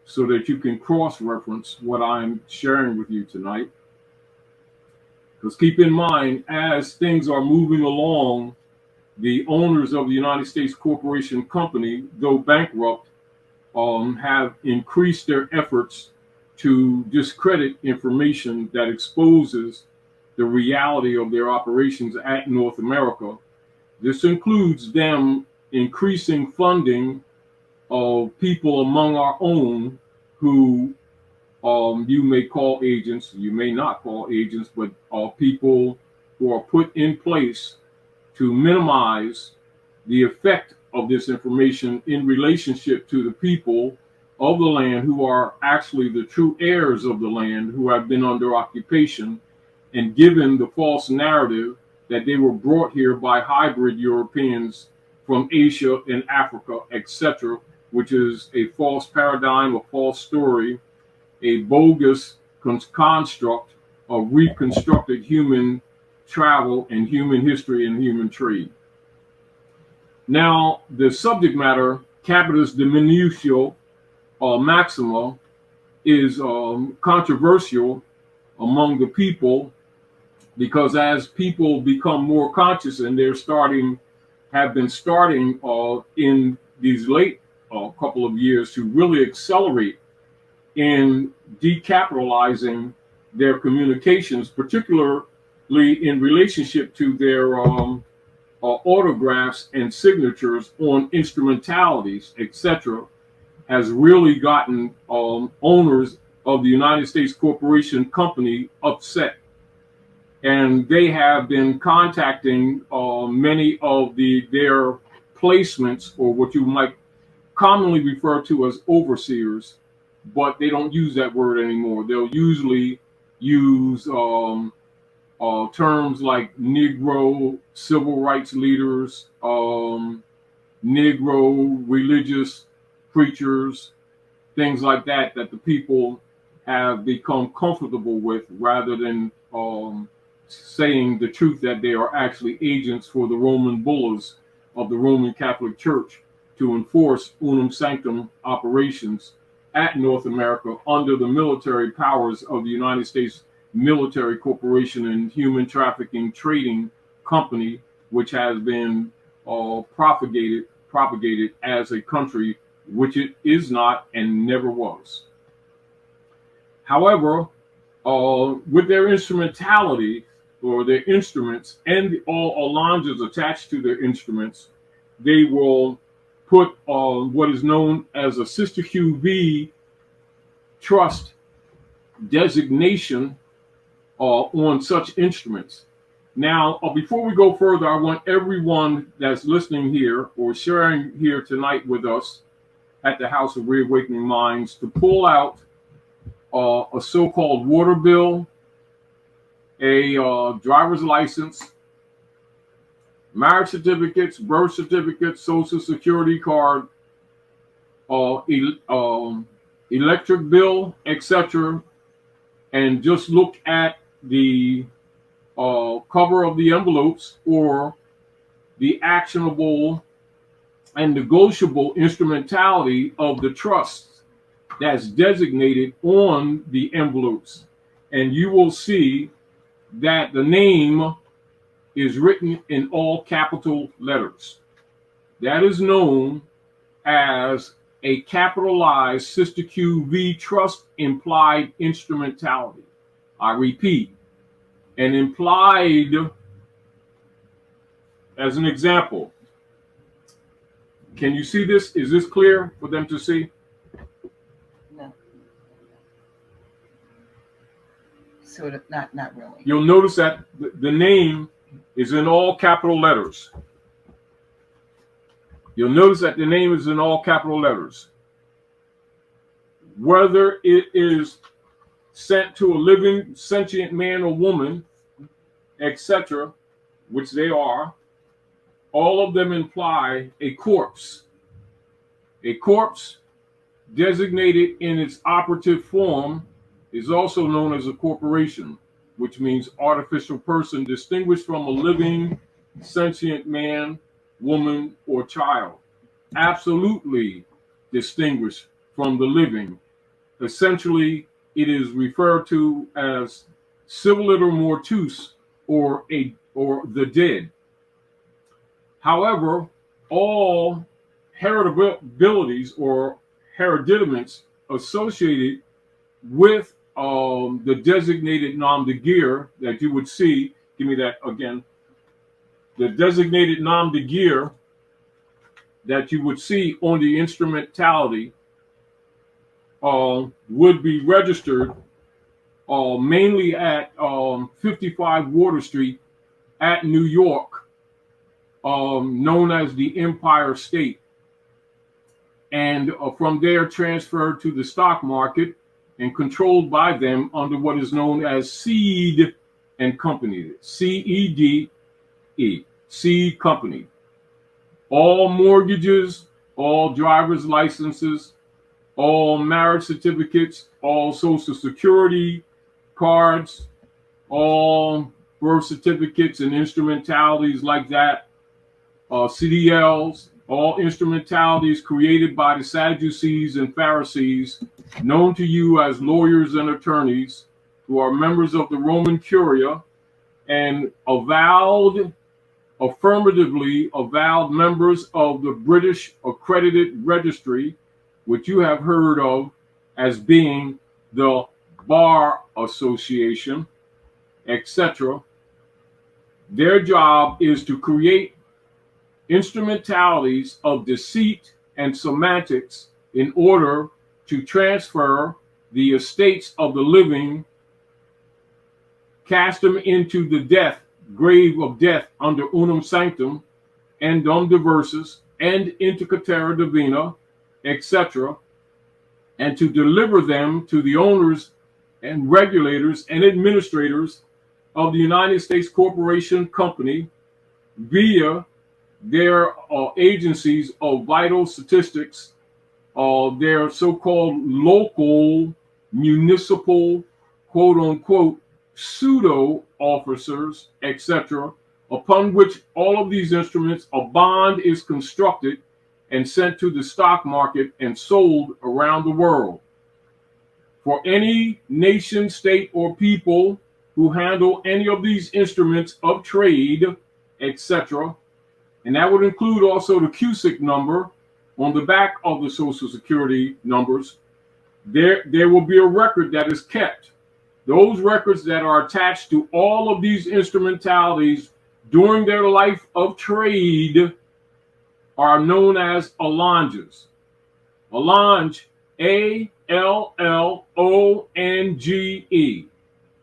so that you can cross-reference what I'm sharing with you tonight. Because keep in mind, as things are moving along, the owners of the United States Corporation Company, though bankrupt, have increased their efforts to discredit information that exposes the reality of their operations at North America. This includes them increasing funding of people among our own who you may call agents, you may not call agents, but are people who are put in place to minimize the effect of this information in relationship to the people of the land who are actually the true heirs of the land, who have been under occupation and given the false narrative that they were brought here by hybrid Europeans from Asia and Africa, etc., which is a false paradigm, a false story, a bogus construct of reconstructed human travel and human history and human trade. Now, the subject matter, capitis diminutio maxima, is controversial among the people, because as people become more conscious, and have been starting in these late couple of years to really accelerate in decapitalizing their communications, particularly in relationship to their autographs and signatures on instrumentalities, etc., has really gotten owners of the United States Corporation Company upset. And they have been contacting many of their placements, or what you might commonly refer to as overseers, but they don't use that word anymore. They'll usually use terms like Negro civil rights leaders, Negro religious preachers, things like that the people have become comfortable with, rather than saying the truth that they are actually agents for the Roman bullas of the Roman Catholic Church to enforce unum sanctum operations at North America under the military powers of the United States Military Corporation and Human Trafficking Trading Company, which has been propagated as a country, which it is not and never was. However, with their instrumentality, or their instruments, and all allonges attached to their instruments, they will put what is known as a Sister QV trust designation on such instruments. Now, before we go further, I want everyone that's listening here or sharing here tonight with us at the House of Reawakening Minds to pull out a so-called water bill, a driver's license, marriage certificates, birth certificates, social security card, electric bill, etc., and just look at the cover of the envelopes or the actionable and negotiable instrumentality of the trust that's designated on the envelopes. And you will see that the name is written in all capital letters. That is known as a capitalized Sister QV trust implied instrumentality. I repeat, an implied, as an example. Can you see this? Is this clear for them to see? No. Sort of, not really. You'll notice that the name is in all capital letters. You'll notice that the name is in all capital letters. Whether it is sent to a living sentient man or woman, etc., which they are, all of them imply a corpse. A corpse designated in its operative form is also known as a corporation, which means artificial person distinguished from a living sentient man, woman, or child. Absolutely distinguished from the living essentially it is referred to as civiliter mortuus, or the dead. However, all heritabilities or hereditaments associated with the designated nom de guerre that you would see, give me that again, the designated nom de guerre that you would see on the instrumentality would be registered mainly at 55 Water Street at New York, known as the Empire State. And from there transferred to the stock market and controlled by them under what is known as Cede and Company, CEDE, Cede Company. All mortgages, all driver's licenses, all marriage certificates, all social security cards, all birth certificates and instrumentalities like that, CDLs, all instrumentalities created by the Sadducees and Pharisees, known to you as lawyers and attorneys, who are members of the Roman Curia and affirmatively avowed members of the British Accredited Registry, which you have heard of as being the Bar Association, etc. Their job is to create instrumentalities of deceit and semantics in order to transfer the estates of the living, cast them into the grave of death under unum sanctum, endum diversus, and intercatera divina, etc., and to deliver them to the owners and regulators and administrators of the United States Corporation Company via their agencies of vital statistics, their so-called local municipal, quote unquote, pseudo officers, etc., upon which all of these instruments, a bond is constructed and sent to the stock market and sold around the world. For any nation, state, or people who handle any of these instruments of trade, etc., and that would include also the CUSIC number on the back of the Social Security numbers, there will be a record that is kept. Those records that are attached to all of these instrumentalities during their life of trade are known as allonges. Allonge, A-L-L-O-N-G-E,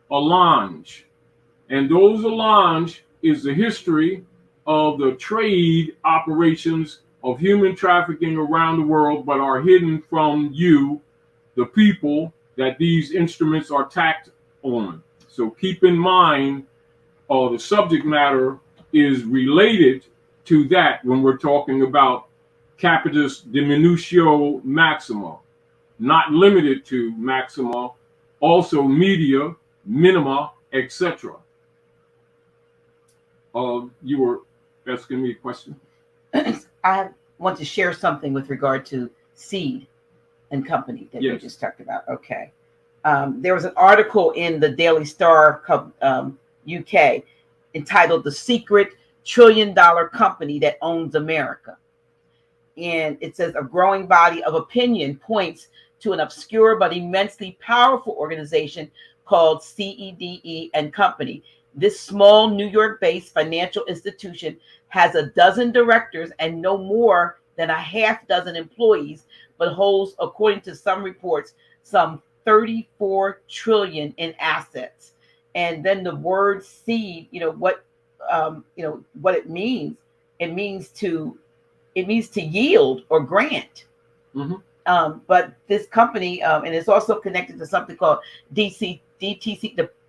allonge. And those allonge is the history of the trade operations of human trafficking around the world, but are hidden from you, the people that these instruments are tacked on. So keep in mind, the subject matter is related to that when we're talking about capitis diminutio maxima, not limited to maxima, also media, minima, etc. You were asking me a question? I want to share something with regard to Cede and Company that Yes. we just talked about. Okay. There was an article in the Daily Star UK entitled "The Secret $1 Trillion Company That Owns America." And it says a growing body of opinion points to an obscure but immensely powerful organization called Cede and Company. This small New York-based financial institution has a dozen directors and no more than a half dozen employees, but holds, according to some reports, some 34 trillion in assets. And then the word seed, what it means. It means to yield or grant. Mm-hmm. But this company, and it's also connected to something called DTC,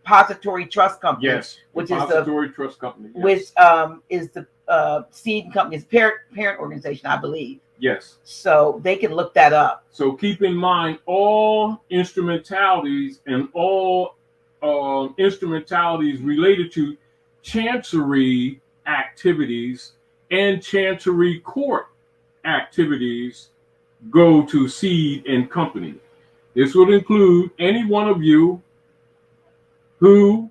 Depository Trust Company. Yes, which Depository Trust Company. Yes. Which is the Cede Company's parent organization, I believe. Yes. So they can look that up. So keep in mind all instrumentalities and all instrumentalities related to chancery activities and chancery court activities go to Cede and Company. This would include any one of you who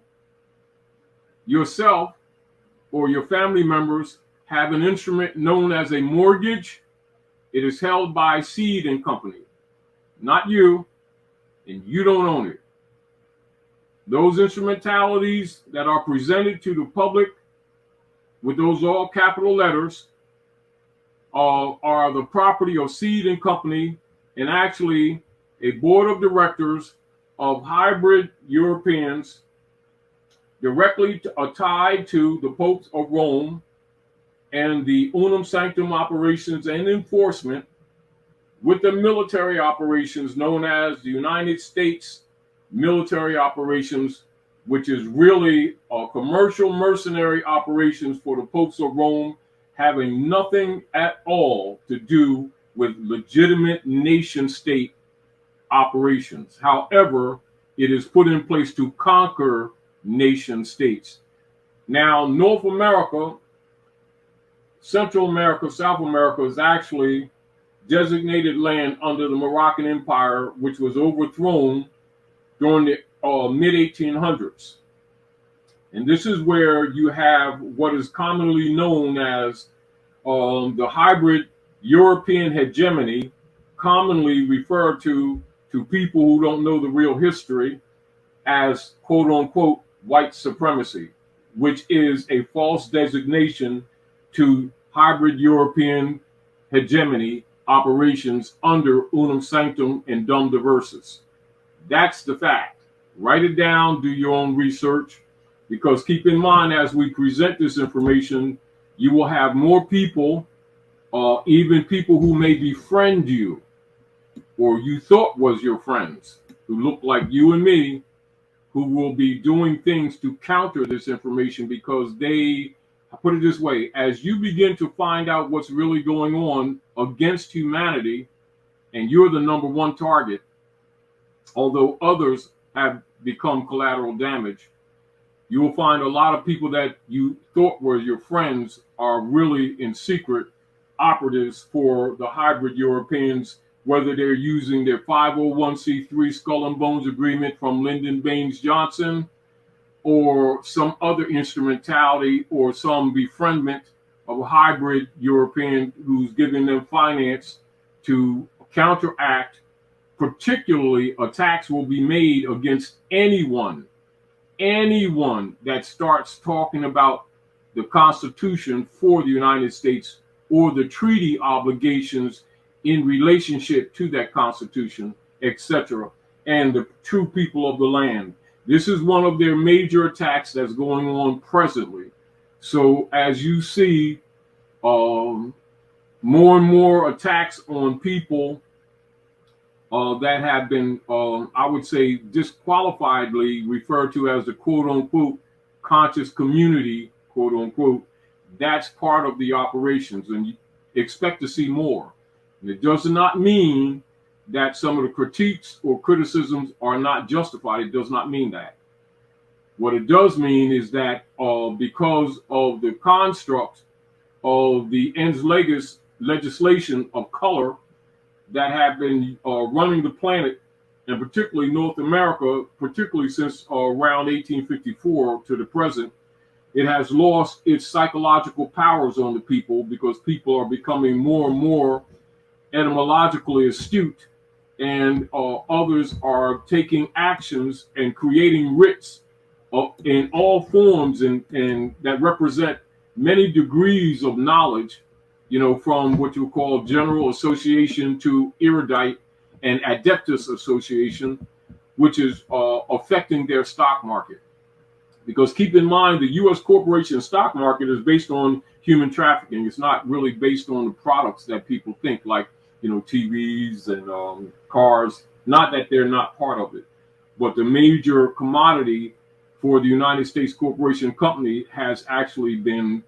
yourself or your family members have an instrument known as a mortgage. It is held by Cede and Company, not you, and you don't own it. Those instrumentalities that are presented to the public with those all capital letters are the property of Cede and Company, and actually a board of directors of hybrid Europeans directly tied to the popes of Rome and the unum sanctum operations and enforcement with the military operations known as the United States military operations, which is really commercial mercenary operations for the popes of Rome, having nothing at all to do with legitimate nation state operations. However, it is put in place to conquer nation states. Now, North America, Central America, South America is actually designated land under the Moroccan Empire, which was overthrown during the mid-1800s. And this is where you have what is commonly known as the hybrid European hegemony, commonly referred to people who don't know the real history as quote unquote white supremacy, which is a false designation to hybrid European hegemony operations under unum sanctum and dum diversus. That's the fact. Write it down, do your own research, because keep in mind, as we present this information, you will have more people, even people who may befriend you or you thought was your friends, who look like you and me, who will be doing things to counter this information, because they, I put it this way, as you begin to find out what's really going on against humanity, and you're the number one target, although others have become collateral damage, you will find a lot of people that you thought were your friends are really in secret operatives for the hybrid Europeans, whether they're using their 501c3 Skull and Bones agreement from Lyndon Baines Johnson, or some other instrumentality or some befriendment of a hybrid European who's giving them finance to counteract. Particularly, attacks will be made against anyone that starts talking about the Constitution for the United States or the treaty obligations in relationship to that Constitution, etc., and the true people of the land. This is one of their major attacks that's going on presently. So as you see more and more attacks on people that have been, I would say, disqualifiedly referred to as the quote unquote conscious community, quote unquote, that's part of the operations, and you expect to see more. And it does not mean that some of the critiques or criticisms are not justified. It does not mean that. What it does mean is that because of the construct of the ens legis legislation of color that have been running the planet, and particularly North America, particularly since around 1854 to the present, it has lost its psychological powers on the people, because people are becoming more and more etymologically astute, and others are taking actions and creating writs in all forms and that represent many degrees of knowledge, you know, from what you call general association to erudite and adeptus association, which is affecting their stock market. Because keep in mind, the U.S. corporation stock market is based on human trafficking. It's not really based on the products that people think, like, you know, TVs and cars. Not that they're not part of it, but the major commodity for the United States corporation company has actually been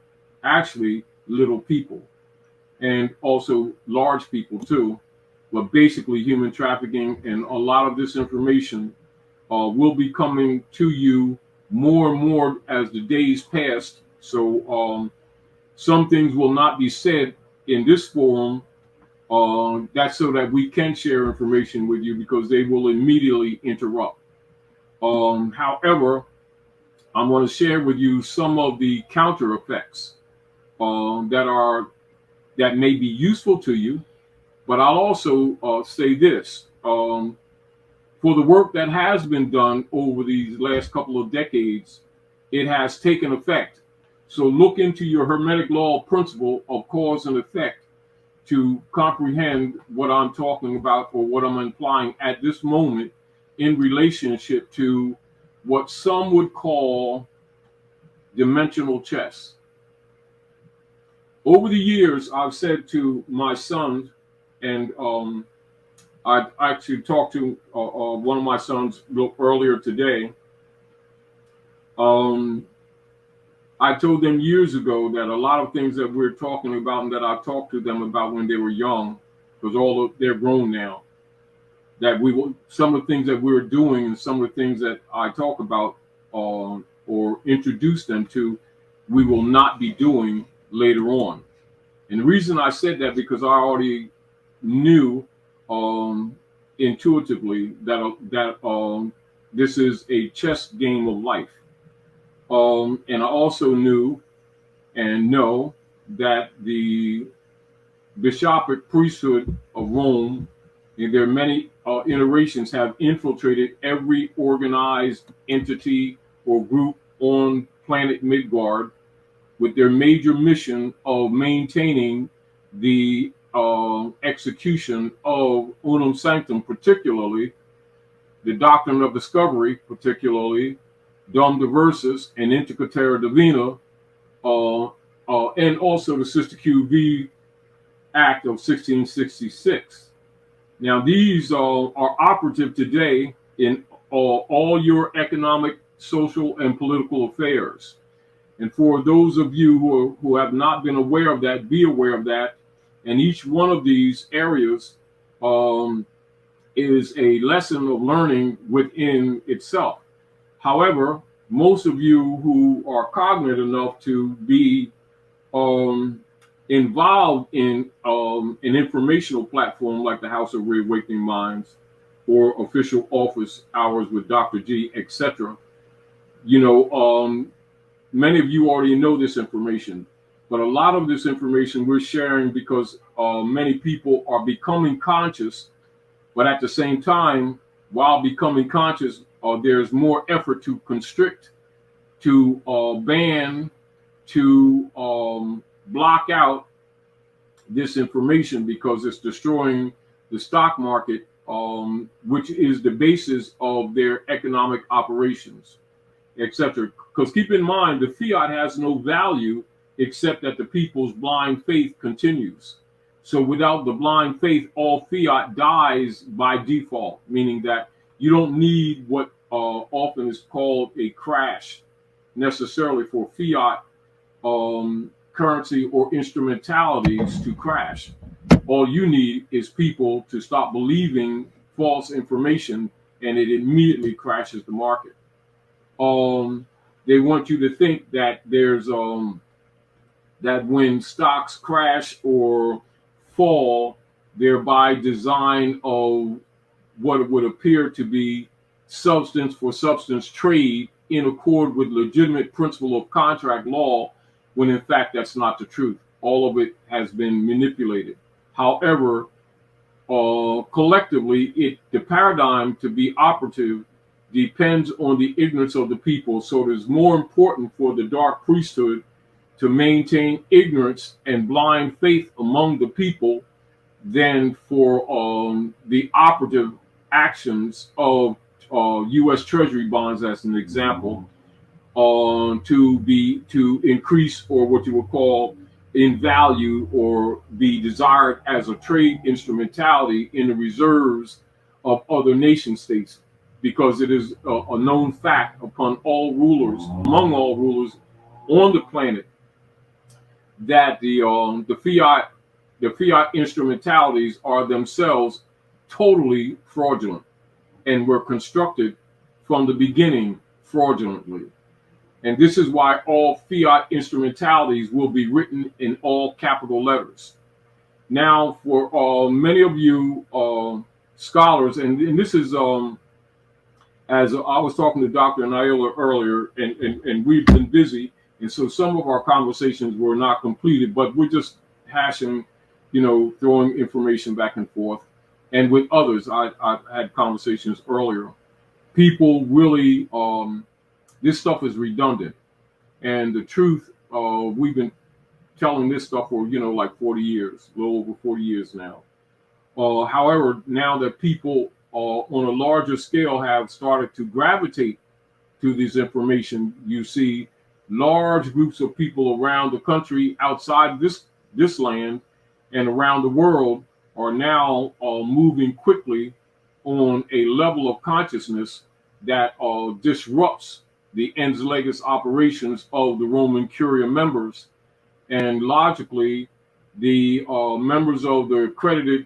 little people, and also large people too, but basically human trafficking. And a lot of this information will be coming to you more and more as the days pass. So some things will not be said in this forum That's so that we can share information with you because they will immediately interrupt. However, I'm going to share with you some of the counter effects that may be useful to you. But I'll also say this. For the work that has been done over these last couple of decades, it has taken effect. So look into your Hermetic law principle of cause and effect to comprehend what I'm talking about or what I'm implying at this moment in relationship to what some would call dimensional chess. Over the years, I've said to my sons, and I actually talked to one of my sons earlier today. I told them years ago that a lot of things that we're talking about and that I talked to them about when they were young, because they're grown now, that some of the things that we were doing and some of the things that I talk about or introduce them to, we will not be doing later on. And the reason I said that because I already knew intuitively that this is a chess game of life. And I also knew and know that the bishopric priesthood of Rome, and there are many iterations, have infiltrated every organized entity or group on planet Midgard with their major mission of maintaining the execution of Unum Sanctum, particularly the doctrine of discovery, particularly Dom Diversus and Intica Terra Divina, and also the Sister QV Act of 1666. Now, these are operative today in all your economic, social, and political affairs. And for those of you who have not been aware of that, be aware of that. And each one of these areas is a lesson of learning within itself. However, most of you who are cognate enough to be involved in an informational platform like the House of Reawakening Minds or official office hours with Dr. G, etc., many of you already know this information, but a lot of this information we're sharing because many people are becoming conscious, but at the same time, while becoming conscious, there's more effort to constrict, to ban, to block out this information because it's destroying the stock market, which is the basis of their economic operations, etc. Because keep in mind, the fiat has no value except that the people's blind faith continues. So without the blind faith, all fiat dies by default, meaning that you don't need what often is called a crash necessarily for fiat currency or instrumentalities to crash. All you need is people to stop believing false information, and it immediately crashes the market. They want you to think that there's that when stocks crash or fall, they're by design of what would appear to be substance for substance trade in accord with legitimate principle of contract law, when in fact that's not the truth. All of it has been manipulated. However, collectively, the paradigm to be operative depends on the ignorance of the people. So it is more important for the dark priesthood to maintain ignorance and blind faith among the people than for the operative actions of U.S. Treasury bonds, as an example, to increase, or what you would call in value, or be desired as a trade instrumentality in the reserves of other nation states, because it is a known fact among all rulers on the planet that the fiat instrumentalities are themselves totally fraudulent and were constructed from the beginning fraudulently. And this is why all fiat instrumentalities will be written in all capital letters. Now, for many of you scholars, and this is as I was talking to Dr. Naila earlier, and we've been busy, and so some of our conversations were not completed, but we're just hashing, throwing information back and forth. And with others, I've had conversations earlier. People really, this stuff is redundant. And the truth, we've been telling this stuff for, like 40 years, a little over 40 years now. However, now that people on a larger scale have started to gravitate to this information, you see large groups of people around the country, outside this land, and around the world are now moving quickly on a level of consciousness that disrupts the ens legis operations of the Roman Curia members. And logically, the members of the Accredited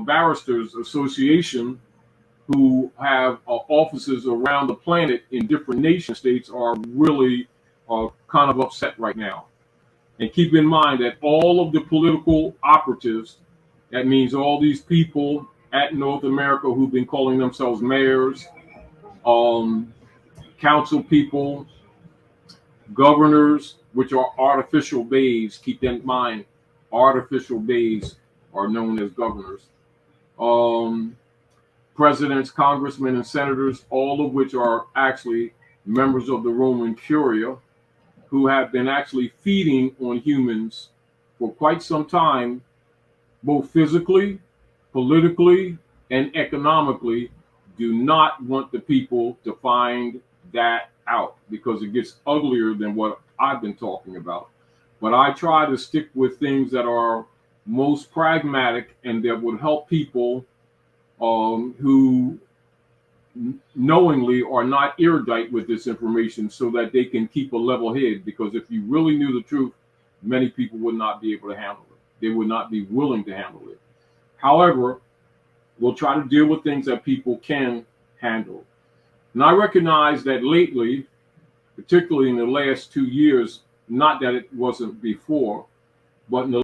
Barristers Association, who have offices around the planet in different nation states, are really kind of upset right now. And keep in mind that all of the political operatives, that means all these people at North America who've been calling themselves mayors, council people, governors, which are artificial bays, keep that in mind, artificial bays are known as governors. Presidents, congressmen, and senators, all of which are actually members of the Roman Curia, who have been actually feeding on humans for quite some time, both physically, politically, and economically, do not want the people to find that out, because it gets uglier than what I've been talking about. But I try to stick with things that are most pragmatic and that would help people who knowingly are not erudite with this information, so that they can keep a level head. Because if you really knew the truth, many people would not be able to handle it. They would not be willing to handle it. However, we'll try to deal with things that people can handle. And I recognize that lately, particularly in the last 2 years, not that it wasn't before, but in the